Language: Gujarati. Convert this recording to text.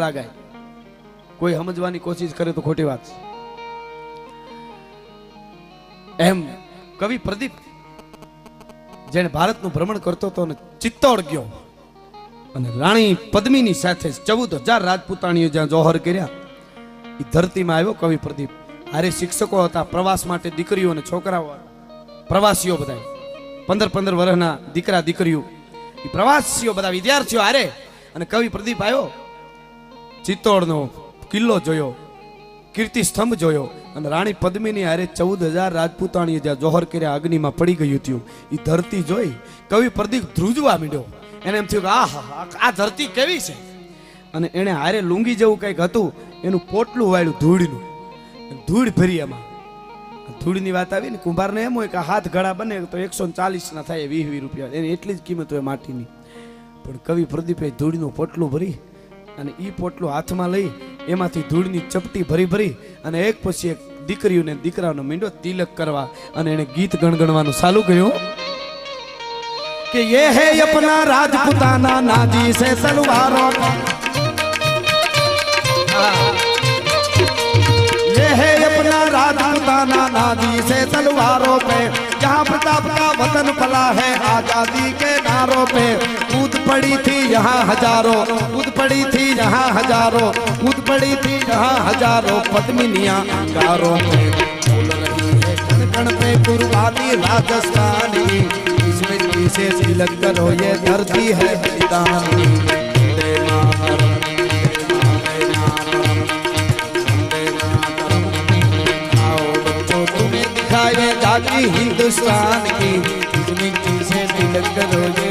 લાગાય કોઈ સમજવાની કોશિશ કરે તો ખોટી વાત એમ કવિ પ્રદીપ જેને ભારતનું ભ્રમણ કરતો હતો અને ચિત્તોડ ગયો અને રાણી પદ્મિની સાથે 14,000 રાજપૂતાણીઓ જ્યાં જોહર કર્યા એ ધરતીમાં આવ્યો કવિ પ્રદીપ. હારે શિક્ષકો હતા, પ્રવાસ માટે દીકરીઓ અને છોકરાઓ, પ્રવાસીઓ બધા 15-15 વર્ષના દીકરા દીકરીઓ, એ પ્રવાસીઓ બધા વિદ્યાર્થીઓ હારે. અને કવિ પ્રદીપ આવ્યો, ચિત્તોડનો કિલ્લો જોયો, કીર્તિ સ્તંભ જોયો અને રાણી પદ્મિની હારે 14,000 રાજપૂતાણીઓ જ્યાં જોહર કર્યા અગ્નિમાં પડી ગયું હતું. એ ધરતી જોઈ કવિ પ્રદીપ ધ્રુજવા માંડ્યો. એને એમ થયું કે આ ધરતી કેવી છે. અને એને હારે લુંગી જેવું કંઈક હતું, એનું પોટલું વાળ્યું ધૂળનું, ધૂળ ભરી. એમાં ધૂળની વાત આવી ને, કુંભારને એમ હોય કે હાથ ઘડા બને તો 140 ના થાય, 20 રૂપિયા, એની એટલી જ કિંમત હોય માટીની. પણ કવિ પ્રદીપે ધૂળનું પોટલું ભરી અને એ પોટલું હાથમાં લઈ એમાંથી ધૂળની ચપટી ભરી ભરી અને એક પછી એક દીકરીઓને દીકરાનો મીંડો તિલક કરવા અને એને ગીત ગણગણવાનું ચાલુ કર્યું કે યે હે અપના રાજપૂતાના નાજી સે તલવારો, ये है अपना राजपूताना नाजी से तलवारों पे, जहाँ प्रताप का वतन पला है आजादी के नारों पे. कूद पड़ी थी यहाँ हजारों, कूद पड़ी थी यहाँ हजारों, कूद पड़ी थी यहाँ हजारों पद्मिनियाँ अंगारों पे. बोल रही है कण कण पे कुर्बानी राजस्थानी, इसमें किसे तिलक करो ये धरती है बलिदानी. जागी हिंदुस्तान की, इसमें किसे तिलक करो ये